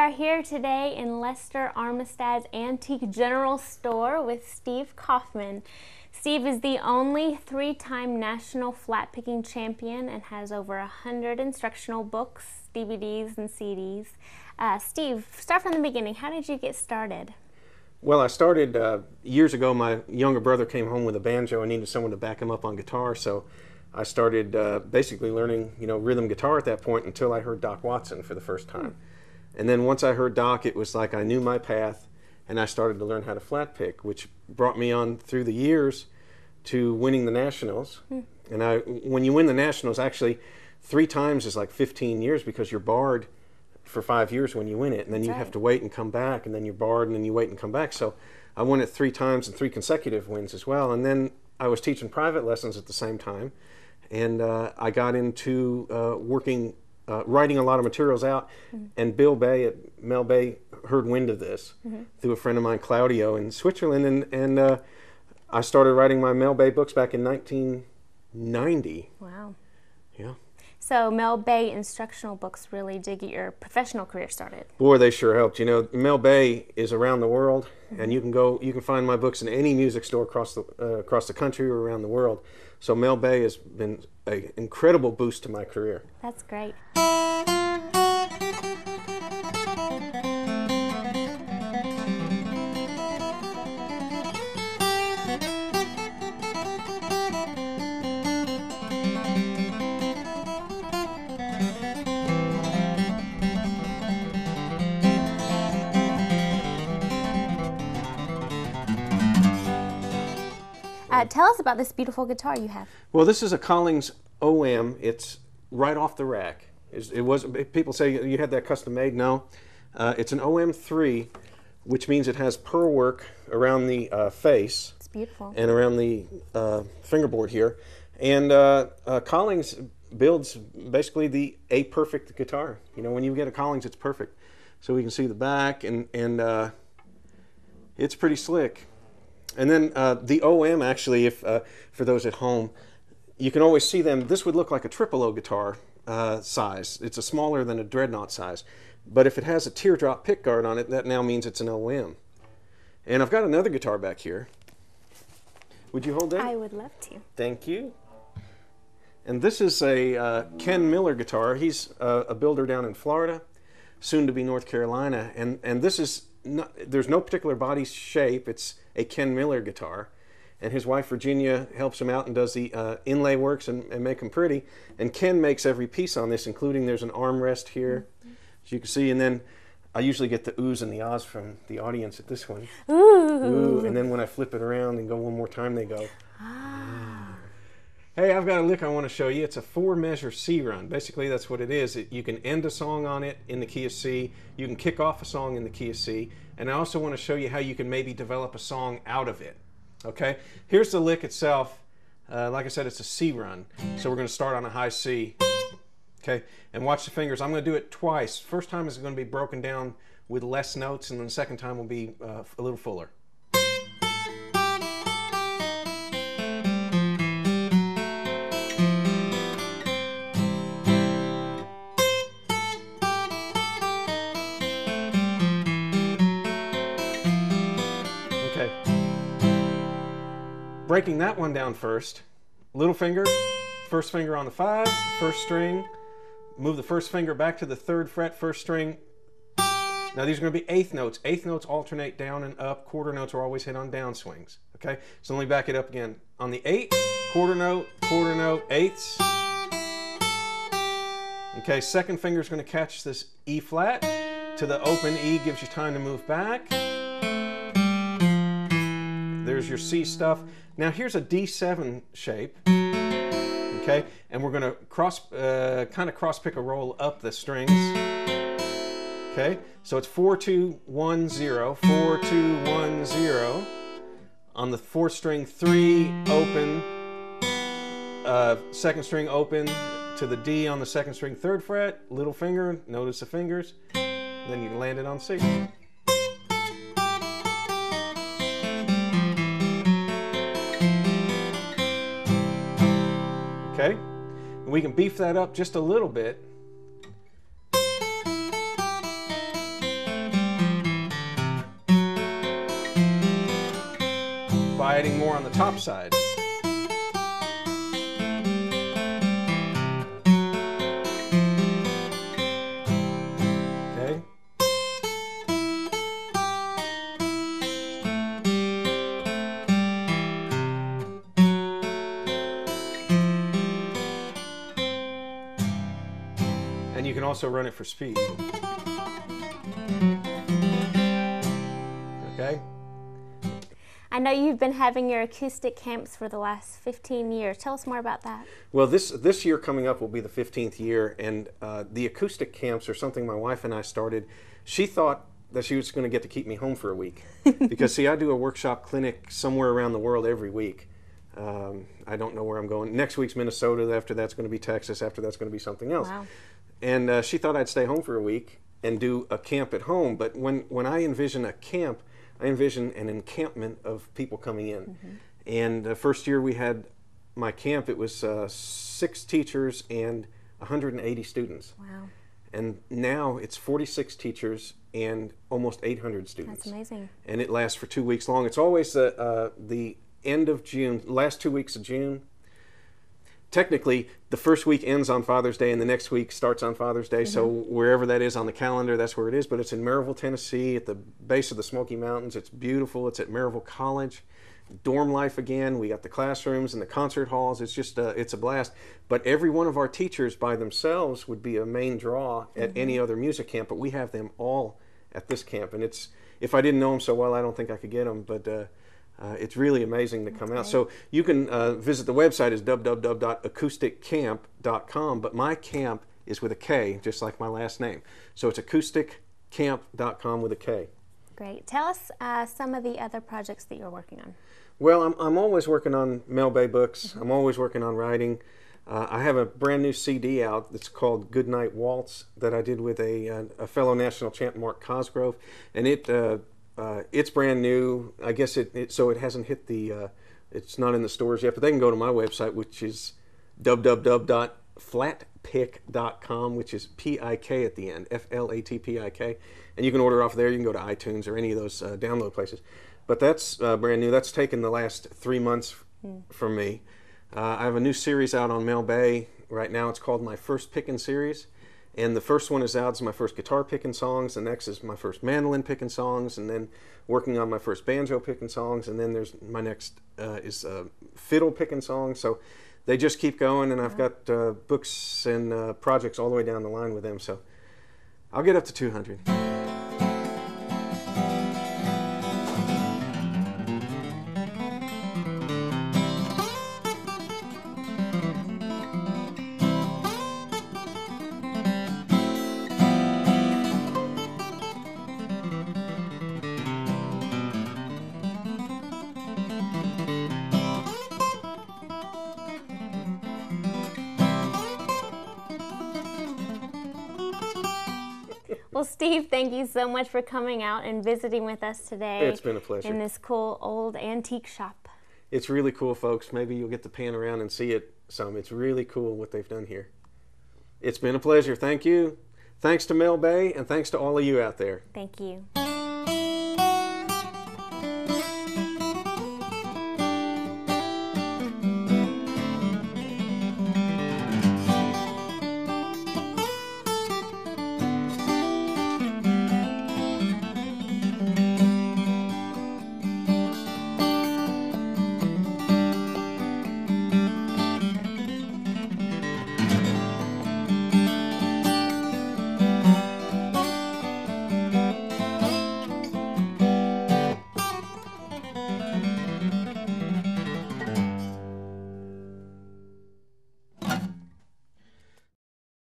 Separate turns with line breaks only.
are here today in Lester Armistead's Antique General Store with Steve Kaufman. Steve is the only three-time national flat-picking champion and has over 100 instructional books, DVDs, and CDs. Steve, start from the beginning. How did you get started?
Well, I started years ago. My younger brother came home with a banjo and needed someone to back him up on guitar, so I started basically learning, rhythm guitar at that point until I heard Doc Watson for the first time. And then once I heard Doc, it was like I knew my path, and I started to learn how to flat pick, which brought me on through the years to winning the Nationals. And when you win the Nationals, actually 3 times is like 15 years because you're barred for 5 years when you win it, and then you have to wait and come back, and then you're barred, and then you wait and come back. So I won it 3 times and 3 consecutive wins as well. And then I was teaching private lessons at the same time, and I got into writing a lot of materials out, and Bill Bay at Mel Bay heard wind of this through a friend of mine, Claudio, in Switzerland, and I started writing my Mel Bay books back in 1990.
Wow.
Yeah.
So Mel Bay instructional books really did get your professional career started.
Boy, they sure helped. Mel Bay is around the world, and you can find my books in any music store across the country or around the world. So Mel Bay has been an incredible boost to my career.
That's great. Tell us about this beautiful guitar you have.
Well, this is a Collings OM. It's right off the rack. People say you had that custom made. No, it's an OM3, which means it has pearl work around the face.
It's beautiful. And
around the fingerboard here. And Collings builds basically a perfect guitar. When you get a Collings, it's perfect. So we can see the back, and it's pretty slick. And then the OM, actually, for those at home, you can always see them. This would look like a triple O guitar size. It's a smaller than a dreadnought size. But if it has a teardrop pickguard on it, that now means it's an OM. And I've got another guitar back here. Would you hold that?
I would love to.
Thank you. And this is a Ken Miller guitar. He's a builder down in Florida, soon to be North Carolina. And this is there's no particular body shape. It's a Ken Miller guitar, and his wife Virginia helps him out and does the inlay works and make them pretty. And Ken makes every piece on this, including there's an armrest here, as you can see. And then I usually get the oohs and the ahs from the audience at this one. Ooh. And then when I flip it around and go one more time, they go. Hey, I've got a lick I want to show you. It's a 4-measure C run. Basically, that's what it is. You can end a song on it in the key of C. You can kick off a song in the key of C. And I also want to show you how you can maybe develop a song out of it. Okay? Here's the lick itself. Like I said, it's a C run. So we're going to start on a high C. Okay? And watch the fingers. I'm going to do it twice. First time is going to be broken down with less notes, and then the second time will be a little fuller. Breaking that one down first, little finger, first finger on the 5, first string, move the first finger back to the 3rd fret, first string. Now these are going to be 8th notes. 8th notes alternate down and up. Quarter notes are always hit on down swings. Okay, so let me back it up again. On the 8, quarter note, 8ths. Okay, second finger is going to catch this E flat to the open E, gives you time to move back. There's your C stuff. Now here's a D7 shape, okay, and we're going to kind of cross pick a roll up the strings, okay, so it's 4 2 1 0, 4 2 1 0. On the 4th string, 3 open, 2nd string open to the D on the 2nd string, 3rd fret, little finger, notice the fingers, then you can land it on C. Okay, and we can beef that up just a little bit. adding more on the top side. Okay. And you can also run it for speed. Okay.
I know you've been having your acoustic camps for the last 15 years. Tell us more about that.
Well, this year coming up will be the 15th year, and the acoustic camps are something my wife and I started. She thought that she was going to get to keep me home for a week. Because, see, I do a workshop clinic somewhere around the world every week. I don't know where I'm going. Next week's Minnesota, after that's going to be Texas, after that's going to be something else.
Wow.
And she thought I'd stay home for a week and do a camp at home. But when I envision a camp, I envision an encampment of people coming in. Mm-hmm. And the first year we had my camp, it was 6 teachers and 180 students.
Wow.
And now it's 46 teachers and almost 800 students.
That's amazing.
And it lasts for 2 weeks long. It's always the end of June, last 2 weeks of June. Technically, the first week ends on Father's Day and the next week starts on Father's Day. Mm-hmm. So wherever that is on the calendar, that's where it is. But it's in Maryville, Tennessee, at the base of the Smoky Mountains. It's beautiful. It's at Maryville College. Dorm life again. We got the classrooms and the concert halls. It's just it's a blast. But every one of our teachers by themselves would be a main draw at mm-hmm. any other music camp. But we have them all at this camp. And it's, if I didn't know them so well, I don't think I could get them. But it's really amazing to come out. So you can visit the website is www.acousticcamp.com, but my camp is with a K, just like my last name. So it's acousticcamp.com with a K.
Great. Tell us some of the other projects that you're working on.
Well, I'm always working on Mel Bay books. Mm-hmm. I'm always working on writing. I have a brand new CD out that's called Goodnight Waltz that I did with a fellow national champ, Mark Cosgrove, and it's brand new. I guess so it hasn't hit the, it's not in the stores yet, but they can go to my website, which is www.flatpick.com, which is P-I-K at the end, F-L-A-T-P-I-K. And you can order off there. You can go to iTunes or any of those download places. But that's brand new. That's taken the last 3 months from me. I have a new series out on Mel Bay. Right now it's called My First Pickin' Series. And the first one is out. It's my first guitar picking songs. The next is my first mandolin picking songs, and then working on my first banjo picking songs. And then there's my next is fiddle picking songs. So they just keep going, and I've got books and projects all the way down the line with them. So I'll get up to 200.
Well, Steve, thank you so much for coming out and visiting with us today.
It's been a pleasure.
In this cool old antique shop.
It's really cool, folks. Maybe you'll get to pan around and see it some. It's really cool what they've done here. It's been a pleasure. Thank you. Thanks to Mel Bay, and thanks to all of you out there.
Thank you.